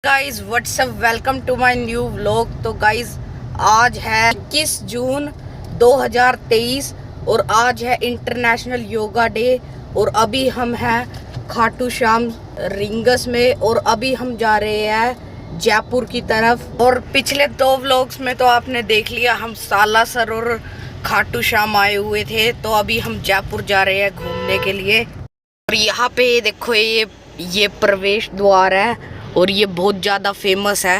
Guys what's up, welcome to my new vlog. तो guys आज है 21 जून 2023 और आज है इंटरनेशनल योगा डे। और अभी हम हैं खाटू श्याम रिंगस में और अभी हम जा रहे हैं जयपुर की तरफ। और पिछले 2 व्लॉग्स में तो आपने देख लिया, हम सालासर और खाटू श्याम आए हुए थे। तो अभी हम जयपुर जा रहे हैं घूमने के लिए। और यहाँ पे देखो, ये प्रवेश द्वार है और ये बहुत ज़्यादा फेमस है।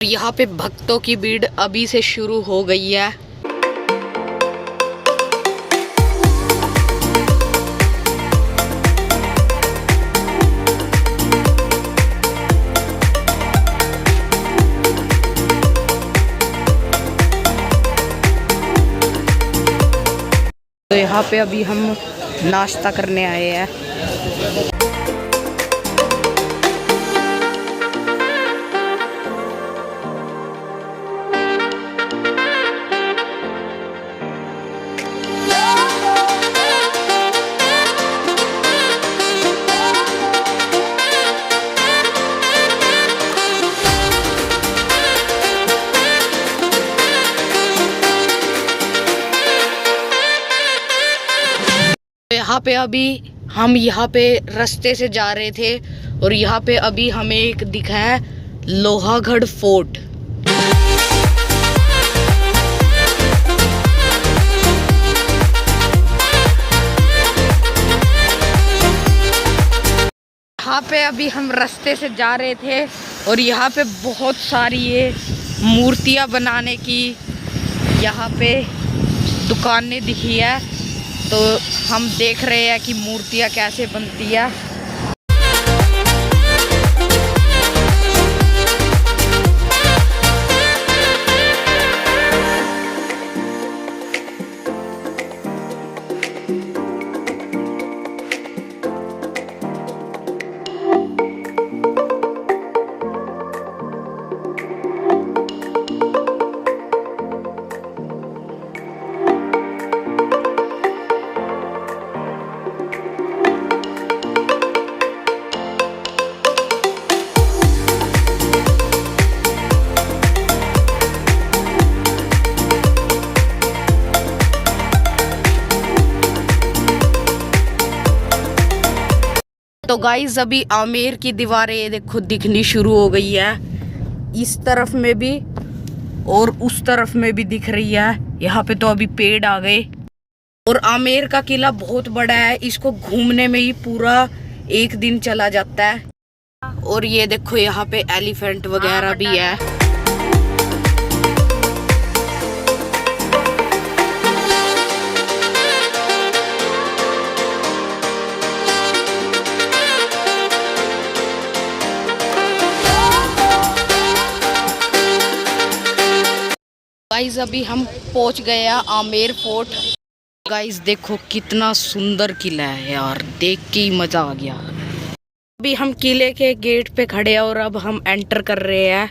यहाँ पे भक्तों की भीड़ अभी से शुरू हो गई है। तो यहाँ पे अभी हम नाश्ता करने आए हैं। यहाँ पे अभी हम यहाँ पे रास्ते से जा रहे थे और यहाँ पे अभी हमें एक दिखा है लोहागढ़ फोर्ट। यहाँ पे अभी हम रास्ते से जा रहे थे और यहाँ पे बहुत सारी ये मूर्तियाँ बनाने की यहाँ पे दुकानें दिखी है। तो हम देख रहे हैं कि मूर्तियाँ कैसे बनती है। तो गाइस अभी आमेर की दीवारें देखो दिखनी शुरू हो गई है, इस तरफ में भी और उस तरफ में भी दिख रही है। यहाँ पे तो अभी पेड़ आ गए। और आमेर का किला बहुत बड़ा है, इसको घूमने में ही पूरा एक दिन चला जाता है। और ये देखो यहाँ पे एलिफेंट वगैरह भी है। गाइस अभी हम पहुंच गए हैं आमेर फोर्ट। गाइस देखो कितना सुंदर किला है यार, देख के ही मजा आ गया। अभी हम किले के गेट पे खड़े हैं और अब हम एंटर कर रहे हैं।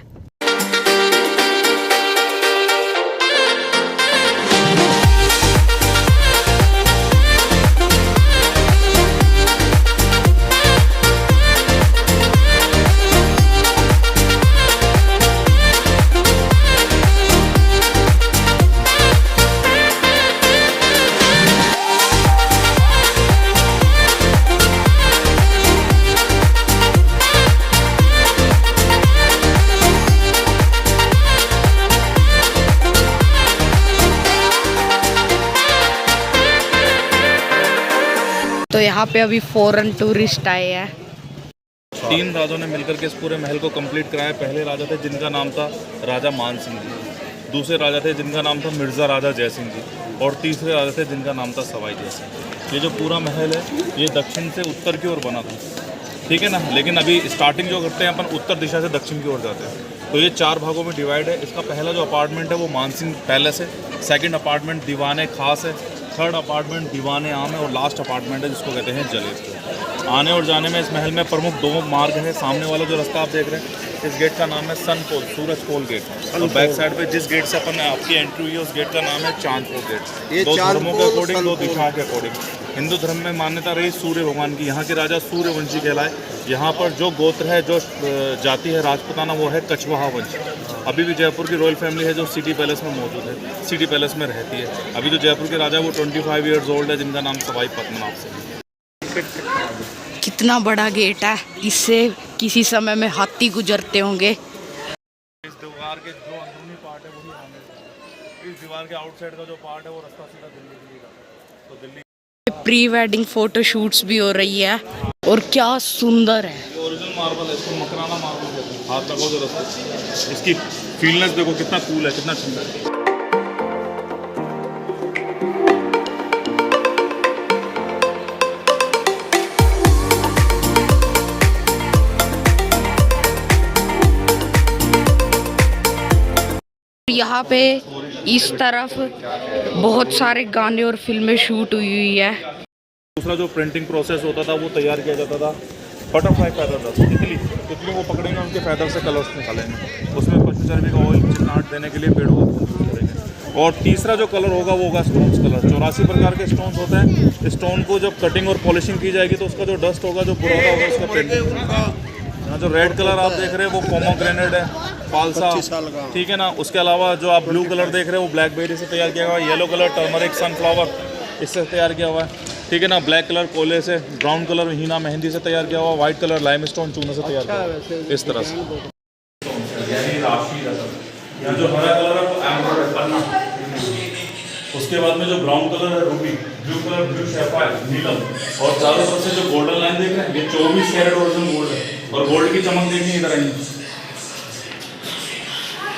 तो यहाँ पे अभी फॉरेन टूरिस्ट आए हैं। 3 राजाओं ने मिलकर के इस पूरे महल को कंप्लीट कराया। पहले राजा थे जिनका नाम था राजा मान सिंह जी, दूसरे राजा थे जिनका नाम था मिर्ज़ा राजा जय सिंह जी, और तीसरे राजा थे जिनका नाम था सवाई जय सिंह। ये जो पूरा महल है ये दक्षिण से उत्तर की ओर बना था, ठीक है ना। लेकिन अभी स्टार्टिंग जो करते हैं अपन उत्तर दिशा से दक्षिण की ओर जाते हैं। तो ये 4 भागों में डिवाइड है। इसका पहला जो अपार्टमेंट है वो मान सिंह पैलेस है, सेकेंड अपार्टमेंट दीवाने खास है, थर्ड अपार्टमेंट दीवाने आम है और लास्ट अपार्टमेंट है जिसको कहते हैं जलेब। आने और जाने में इस महल में प्रमुख 2 मार्ग है। सामने वाला जो रास्ता आप देख रहे हैं इस गेट का नाम है सन पोल, सूरज पोल गेट। और बैक साइड पे जिस गेट से अपन आपकी एंट्री हुई है उस गेट का नाम है चांद पोल गेट। ये दो चांद धर्मों के पोल, अकॉर्डिंग, सन दो पोल। दिशाओं के अकॉर्डिंग। हिंदू धर्म में मान्यता रही सूर्य भगवान की, यहाँ के राजा सूर्यवंशी कहलाए। यहाँ पर जो गोत्र है, जो जाति है राजपूताना, वो है कछवाहा वंश। अभी भी जयपुर की रॉयल फैमिली है जो सिटी पैलेस में मौजूद है, सिटी पैलेस में रहती है। अभी जो जयपुर के राजा है वो 25 ईयर्स ओल्ड है, जिनका नाम सवाई पद्मनाभ सिंह है। कितना बड़ा गेट है, इससे किसी समय में हाथी गुजरते होंगे। इस दीवार के जो अंदरूनी पार्ट है वही आने का। इस दीवार के आउटसाइड का जो पार्ट है वो रास्ता सीधा दिल्ली के लिए जाता है। तो Delhi pre wedding photo shoots भी हो रही है और क्या सुंदर है। ये ओरिजिनल मार्बल है, इसको मकराना मार्बल कहते हैं। हाथ लगाओ जरा रास्ते, इसकी फीलनेस देखो कितना कूल है, कितना ठंडा है। यहाँ पे इस तरफ बहुत सारे गाने और फिल्में शूट हुई है। दूसरा जो प्रिंटिंग प्रोसेस होता था वो तैयार किया जाता था बटरफ्लाई फैदर था। तितली को पकड़ेंगे, उनके फैदर से कलर्स निकालेंगे, उसमें पशु चर्बी का ऑयल चिकनाहट देने के लिए पेड़ों को यूज करेंगे। और तीसरा जो कलर होगा वो होगा स्टोन्स कलर। 84 प्रकार के स्टोन्स होते हैं। स्टोन को जब कटिंग और पॉलिशिंग की जाएगी तो उसका जो डस्ट होगा, जो बुरादा होगा, उसका पेंटिंग। यहाँ जो रेड कलर आप देख रहे हैं वो पोमोग्रेनेट है, फालसा, ठीक है ना। उसके अलावा जो आप ब्लू कलर देख रहे हैं वो ब्लैकबेरी से तैयार किया हुआ है। येलो कलर टर्मरिक, सनफ्लावर, इससे तैयार किया हुआ है, ठीक है ना। ब्लैक कलर कोयले से, ब्राउन कलर हीना मेहंदी से तैयार किया हुआ, व्हाइट कलर लाइमस्टोन चूने से तैयार किया हुआ है, इस तरह से। यहाँ जो हरा कलर है वो एमराल्ड है, उसके बाद में जो ब्राउन कलर है ruby, blue colour blue sapphire, नीलम, और चारों तरफ से जो गोल्डन लाइन देख रहे हैं ये 24 कैरेट ओरिजिनल गोल्ड है। और गोल्ड की चमक देखिए, इधर आइए,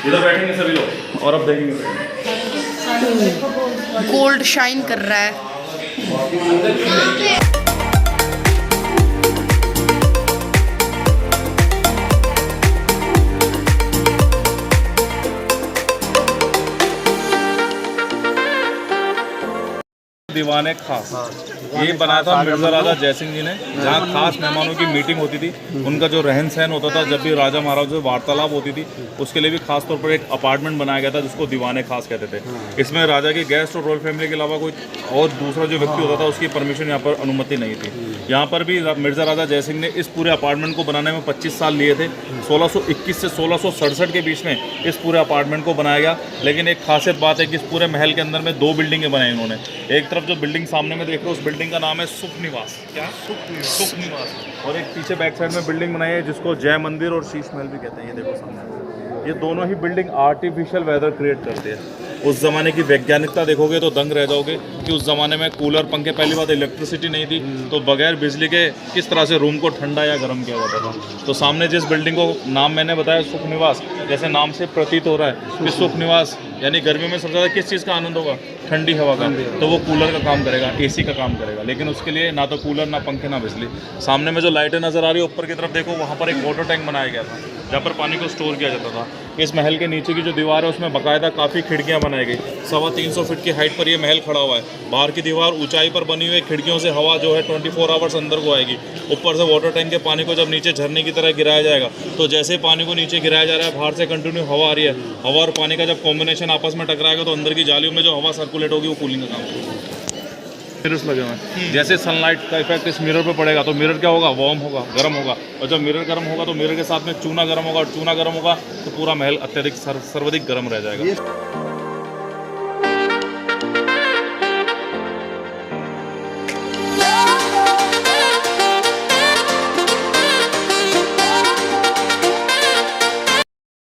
इधर बैठेंगे सभी लोग और अब देखेंगे। गोल्ड शाइन कर रहा है। दीवाने खास ये बनाया था मिर्जा राजा जयसिंह जी ने, जहाँ खास मेहमानों की मीटिंग होती थी, उनका जो रहन सहन होता था, जब भी राजा महाराज से वार्तालाप होती थी, उसके लिए भी खास तौर पर एक अपार्टमेंट बनाया गया था जिसको दीवाने खास कहते थे। इसमें राजा की गेस्ट और रॉयल फैमिली के अलावा कोई और दूसरा जो व्यक्ति होता था उसकी परमिशन यहाँ पर अनुमति नहीं थी। यहाँ पर भी मिर्जा राजा जयसिंह ने इस पूरे अपार्टमेंट को बनाने में 25 साल लिए थे। 1621 से 1667 के बीच में इस पूरे अपार्टमेंट को बनाया गया। लेकिन एक खासियत बात है कि इस पूरे महल के अंदर में 2 बिल्डिंगें बनाई इन्होंने। एक तरफ जो बिल्डिंग सामने में देख रहे हो उस बिल्डिंग का नाम है सुख निवास। क्या? सुख निवास। और एक पीछे बैक साइड में बिल्डिंग बनाई है जिसको जय मंदिर और शीश महल भी कहते हैं। ये देखो सामने, ये दोनों ही बिल्डिंग आर्टिफिशियल वेदर क्रिएट करते हैं। उस ज़माने की वैज्ञानिकता देखोगे तो दंग रह जाओगे कि उस ज़माने में कूलर, पंखे, पहली बात इलेक्ट्रिसिटी नहीं थी, तो बगैर बिजली के किस तरह से रूम को ठंडा या गर्म किया जाता था। तो सामने जिस बिल्डिंग को नाम मैंने बताया सुख निवास, जैसे नाम से प्रतीत हो रहा है कि सुख निवास यानी गर्मियों में सबसे ज़्यादा किस चीज़ का आनंद होगा? ठंडी हवा का। तो वो कूलर का काम करेगा, एसी का काम करेगा, लेकिन उसके लिए ना तो कूलर, ना पंखे, ना बिजली। सामने में जो लाइटें नज़र आ रही है ऊपर की तरफ देखो, वहाँ पर एक वाटर टैंक बनाया गया था जहाँ पर पानी को स्टोर किया जाता था। इस महल के नीचे की जो दीवार है उसमें बाकायदा काफ़ी खिड़कियाँ बनाई गई। 325 फीट की हाइट पर ये महल खड़ा हुआ है। बाहर की दीवार ऊंचाई पर बनी हुई, खिड़कियों से हवा जो है 24 आवर्स अंदर को आएगी। ऊपर से वाटर टैंक के पानी को जब नीचे झरने की तरह गिराया जाएगा, तो जैसे पानी को नीचे गिराया जा रहा है, बाहर से कंटिन्यू हवा आ रही है, हवा और पानी का जब कॉम्बिनेशन आपस में टकराएगा तो अंदर की जालियों में जो हवा सर्कुलेट होगी वो कूलिंग का काम करेगी। मिरर्स लगे हुए हैं, जैसे सनलाइट का इफेक्ट इस मिरर पे पड़ेगा तो मिरर क्या होगा? वार्म होगा, गर्म होगा। और जब मिरर गर्म होगा तो मिरर के साथ में चूना गर्म होगा, और चूना गर्म होगा तो पूरा महल अत्यधिक सर्वाधिक गर्म रह जाएगा।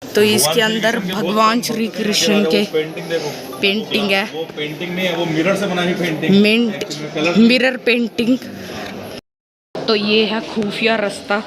तो इसके अंदर भगवान श्री कृष्ण के पेंटिंग देखो, पेंटिंग है। वो पेंटिंग नहीं है, वो मिरर से बनाई हुई पेंटिंग, मिरर पेंटिंग। तो ये है खुफिया रास्ता।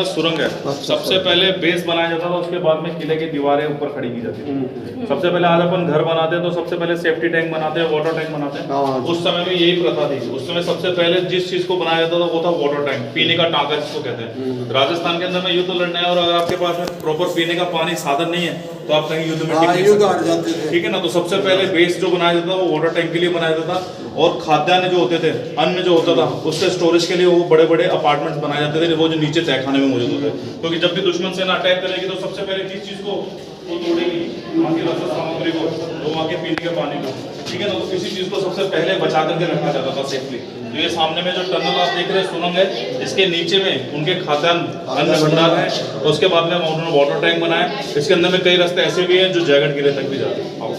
सुरंग है। सबसे पहले बेस बनाया जाता था, उसके बाद में किले की दीवारें ऊपर खड़ी की जाती थी। सबसे पहले आज अपन घर बनाते हैं तो सबसे पहले सेफ्टी टैंक बनाते हैं, वाटर टैंक बनाते हैं। उस समय में यही प्रथा थी। उस समय सबसे पहले जिस चीज को बनाया जाता था वो था वाटर टैंक, पीने का टांका जिसको कहते हैं। राजस्थान के अंदर में युद्ध लड़ना है और अगर आपके पास में प्रॉपर पीने का पानी साधन नहीं है तो आप कहीं युद्ध में हाँ, टिक नहीं युद्ध सकते। हार जाते थे। ठीक है ना। तो सबसे पहले बेस जो बनाया जाता था वो वाटर टैंक के लिए बनाया जाता था, और खाद्यान्न जो होते थे, अन्न जो होता था, उसके स्टोरेज के लिए वो बड़े बड़े अपार्टमेंट्स बनाए जाते थे, वो जो नीचे तहखाने में मौजूद होते थे। क्योंकि जब भी दुश्मन सेना अटैक करेगी तो सबसे पहले किस चीज़ को वो तोड़ेगी, वहाँ की रसद सामग्री को, तो वहाँ के पीने के पानी को। ठीक है ना। तो किसी चीज़ को सबसे पहले बचा करके रखा जाता था सेफली। तो ये सामने में जो टनल आप देख रहे हैं, सुरंग है, इसके नीचे में उनके खाद्यान्न अन्न भंडार है। और उसके बाद में उन्होंने वाटर टैंक बनाया। इसके अंदर में कई रास्ते ऐसे भी हैं जो जयगढ़ किले तक भी जाते हैं। आओ।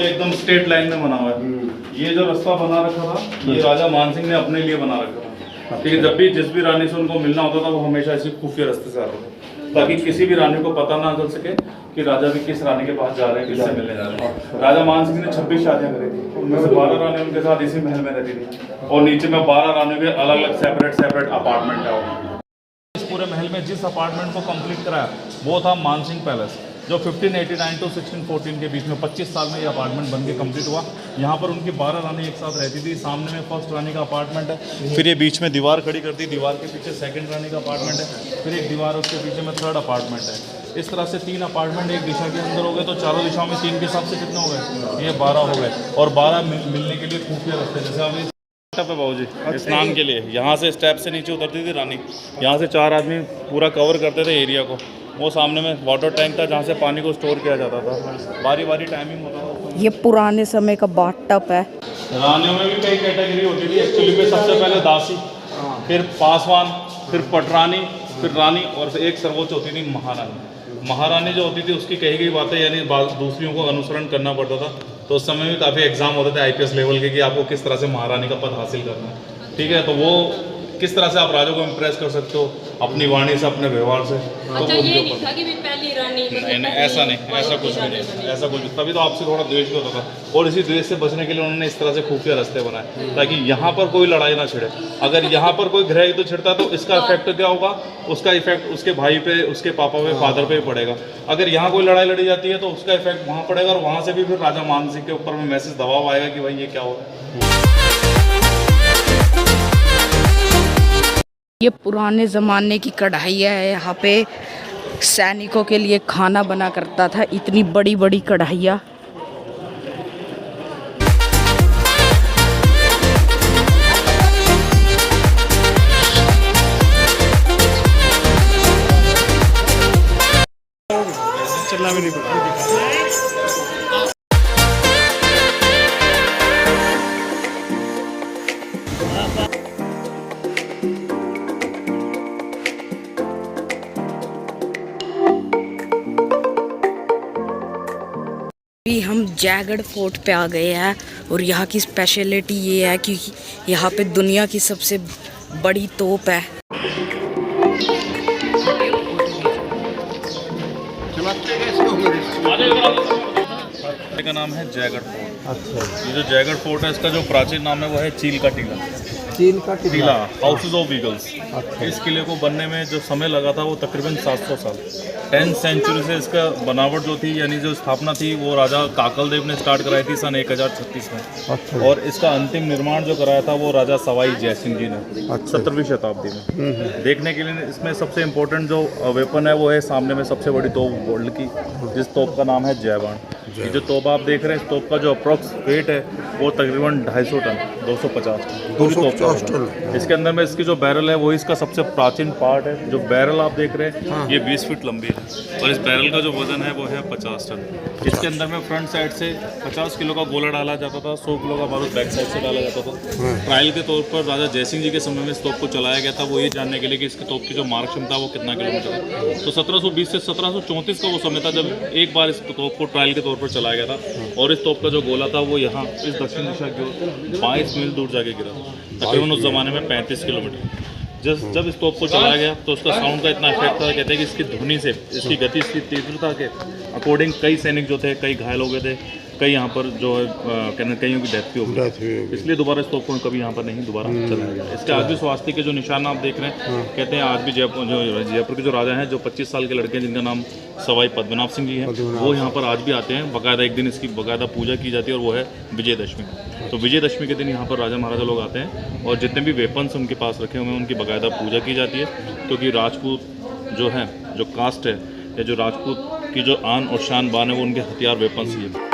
एकदम स्ट्रेट लाइन में बना हुआ है। ये जो रास्ता बना रखा था, ये राजा मानसिंह ने अपने लिए बना रखा था। ठीक है। जब भी जिस भी रानी से उनको मिलना होता था, वो हमेशा इसी खुफिया रास्ते से आते थे, ताकि किसी भी रानी को पता ना चल सके कि राजा भी किस रानी के पास जा रहे हैं, किससे मिलने जा रहे हैं। राजा मानसिंह ने 26 शादियां करी थी, उनमें से 12 रानी उनके साथ इसी महल में रहती थी, और नीचे में 12 रानियों के अलग अलग सेपरेट अपार्टमेंट है। इस पूरे महल में जिस अपार्टमेंट को कंप्लीट कराया वो था मानसिंह पैलेस, जो 1589 to 1614 के बीच में 25 साल में ये अपार्टमेंट बन के कम्प्लीट हुआ। यहाँ पर उनकी 12 रानी एक साथ रहती थी। सामने में फर्स्ट रानी का अपार्टमेंट है, फिर ये बीच में दीवार खड़ी करती, दीवार के पीछे सेकंड रानी का अपार्टमेंट है, फिर एक दीवार उसके पीछे में थर्ड अपार्टमेंट है। इस तरह से 3 अपार्टमेंट एक दिशा के अंदर हो गए, तो चारों दिशाओं में 3 के हिसाब से कितने हो गए, ये 12 हो गए। और 12 मिलने के लिए खुफिया रास्ते, जैसे अभी पे बाबूजी स्नान के लिए यहाँ से स्टेप से नीचे उतरती थी रानी, यहाँ से 4 आदमी पूरा कवर करते थे एरिया को। वो सामने में वाटर टैंक था जहाँ से पानी को स्टोर किया जाता था, बारी बारी टाइमिंग होता था। ये पुराने समय का बाथटब है। रानियों में भी कई कैटेगरी होती थी एक्चुअली में। सबसे पहले दासी, फिर पासवान, फिर पटरानी, फिर रानी, और एक सर्वोच्च होती थी महारानी। महारानी जो होती थी उसकी कही गई बातें यानी दूसरियों को अनुसरण करना पड़ता था। तो उस समय भी काफ़ी एग्जाम होते थे आईपीएस लेवल के कि आपको किस तरह से महारानी का पद हासिल करना है। ठीक है। तो वो किस तरह से आप राजा को इम्प्रेस कर सकते हो अपनी वाणी से, अपने व्यवहार से। अच्छा, ये नहीं था कि भी पहली रानी नहीं, ऐसा नहीं, ऐसा कुछ भी नहीं, ऐसा कुछ। तभी तो आपसे थोड़ा द्वेष भी होता था, और इसी द्वेष से बचने के लिए उन्होंने इस तरह से खुफिया रास्ते बनाए, ताकि यहाँ पर कोई लड़ाई ना छिड़े। अगर यहाँ पर कोई गृह युद्ध छिड़ता तो इसका इफेक्ट क्या होगा, उसका इफेक्ट उसके भाई पे, उसके पापा पे, फादर पे पड़ेगा। अगर यहाँ कोई लड़ाई लड़ी जाती है तो उसका इफेक्ट वहाँ पड़ेगा, और वहाँ से भी फिर राजा मानसिंह के ऊपर में मैसेज दबाव आएगा कि भाई ये क्या हो रहा है। ये पुराने ज़माने की कढ़ाइयाँ है। यहाँ पे सैनिकों के लिए खाना बना करता था, इतनी बड़ी बड़ी कढ़ाइयाँ। चलना भी नहीं पड़ा। अभी हम जयगढ़ फोर्ट पे आ गए हैं, और यहाँ की स्पेशलिटी ये है कि यहाँ पे दुनिया की सबसे बड़ी तोप है। का नाम है जयगढ़ फोर्ट। अच्छा। ये जो जयगढ़ फोर्ट है, इसका जो प्राचीन नाम है वो है चील का टीला। चील का टीला, हाउसेज ऑफ ईगल्स। इस किले को बनने में जो समय लगा था वो तकरीबन 700 साल। 10th सेंचुरी से इसका बनावट जो थी यानी जो स्थापना थी वो राजा काकल देव ने स्टार्ट कराई थी सन 1036 में। अच्छा। और इसका अंतिम निर्माण जो कराया था वो राजा सवाई जयसिंह जी ने 17वीं शताब्दी में। देखने के लिए इसमें सबसे इम्पोर्टेंट जो वेपन है वो है सामने में सबसे बड़ी तोप गोल्ड की, जिस तोप का नाम है जयबाण। ये जो तोप आप देख रहे हैं, इस तोप का जो अप्रोक्स वेट है वो तकरीबन 250 टन, 250 पूरी तोप का। इसके अंदर में इसकी जो बैरल है वही इसका सबसे प्राचीन पार्ट है। जो बैरल आप देख रहे हैं ये 20 फीट लंबी है, और इस बैरल का जो वजन है वो है 50 टन। इसके अंदर में फ्रंट साइड से 50 किलो का गोला डाला जाता था, 100 किलो का बारूद बैक साइड से डाला जाता था। ट्रायल के तौर पर राजा जयसिंह जी के समय में इस तोप को चलाया गया था, वो ये जानने के लिए कि इसकी तोप की जो मारक क्षमता वो कितना किलोमीटर है। तो 1720 से 1734 का वो समय था जब एक बार इस तोप को ट्रायल के तौर पर चलाया गया था, और इस तोप का जो गोला था वो यहाँ इस दक्षिण दिशा की ओर 22 मील दूर जाके गिरा, तकरीबन उस जमाने में 35 किलोमीटर। जब इस तोप को चलाया गया तो उसका साउंड का इतना इफेक्ट था, कहते हैं कि इसकी ध्वनि से, इसकी गति, इसकी तीव्रता के अकॉर्डिंग कई सैनिक जो थे कई घायल हो गए थे, कई यहाँ पर जो है कईयों की डेथ भी हो गई, इसलिए दोबारा इस तोप को कभी यहाँ पर नहीं दोबारा चलाया गया। इसके आज भी स्वास्थ्य के जो निशान आप देख रहे हैं, कहते हैं आज भी जयपुर के जो राजा हैं, जो 25 साल के लड़के हैं जिनका नाम सवाई पद्मनाभ सिंह जी हैं, वो यहाँ पर आज भी आते हैं। बाकायदा एक दिन इसकी बाकायदा पूजा की जाती है और वो है विजयदशमी। तो विजयदशमी के दिन यहाँ पर राजा महाराजा लोग आते हैं और जितने भी वेपन्स उनके पास रखे हुए हैं उनकी बाकायदा पूजा की जाती है, क्योंकि राजपूत जो है, जो कास्ट है या जो राजपूत की जो आन और शान बान है, वो उनके हथियार वेपन्स ही है।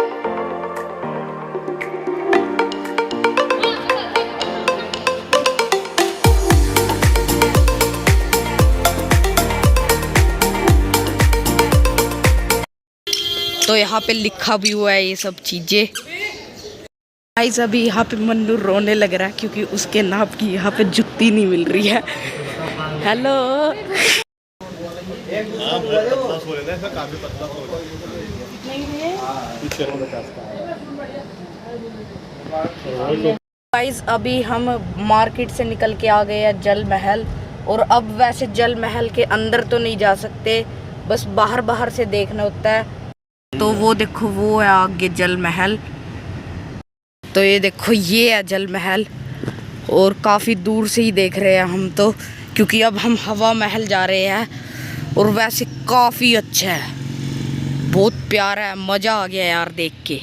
तो यहाँ पे लिखा भी हुआ है ये सब चीजें। गाइस अभी यहाँ पे मन्नू रोने लग रहा है क्योंकि उसके नाप की यहाँ पे जुत्ती नहीं मिल रही है। हेलो गाइस अभी हम मार्केट से निकल के आ गए हैं जल महल, और अब वैसे जल महल के अंदर तो नहीं जा सकते, बस बाहर बाहर से देखना होता है। तो वो देखो वो है आगे जल महल, तो ये देखो ये है जल महल, और काफ़ी दूर से ही देख रहे हैं हम तो, क्योंकि अब हम हवा महल जा रहे हैं। और वैसे काफ़ी अच्छा है, बहुत प्यारा है, मज़ा आ गया यार देख के।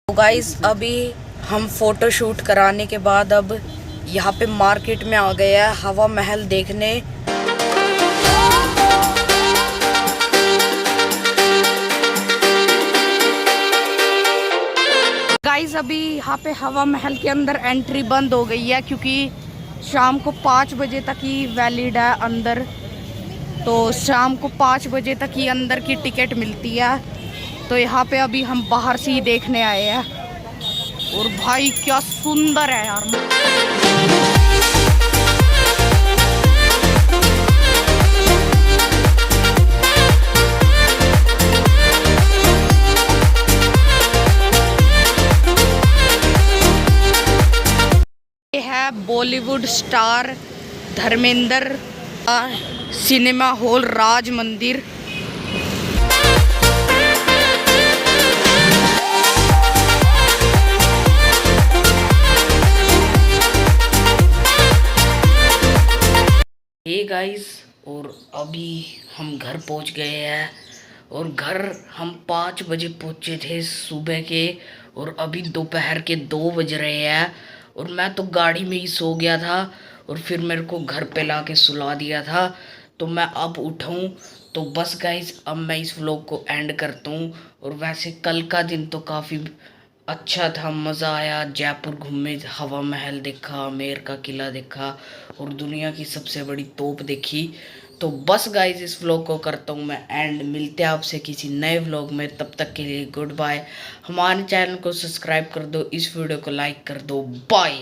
गाइस अभी हम फ़ोटो शूट कराने के बाद अब यहाँ पे मार्केट में आ गए हैं हवा महल देखने। गाइस अभी यहाँ पे हवा महल के अंदर एंट्री बंद हो गई है, क्योंकि शाम को 5 बजे तक ही वैलिड है अंदर। तो शाम को 5 बजे तक ही अंदर की टिकट मिलती है। तो यहाँ पे अभी हम बाहर से ही देखने आए हैं, और भाई क्या सुंदर है यार। ये है Bollywood star Dharmendra cinema hall Raj Mandir. Hey guys, और अभी हम घर पहुंच गए हैं, और घर हम 5 बजे पहुंचे थे सुबह के, और अभी दोपहर के 2 बज रहे हैं। और मैं तो गाड़ी में ही सो गया था, और फिर मेरे को घर पे ला के सुला दिया था। तो मैं अब उठाऊं तो बस गाइस अब मैं इस व्लॉग को एंड करता हूँ। और वैसे कल का दिन तो काफ़ी अच्छा था, मज़ा आया, जयपुर घूमे, हवा महल देखा, आमेर का किला देखा, और दुनिया की सबसे बड़ी तोप देखी। तो बस गाइज इस व्लॉग को करता हूँ मैं एंड, मिलते हैं आपसे किसी नए व्लॉग में, तब तक के लिए गुड बाय। हमारे चैनल को सब्सक्राइब कर दो, इस वीडियो को लाइक कर दो, बाय।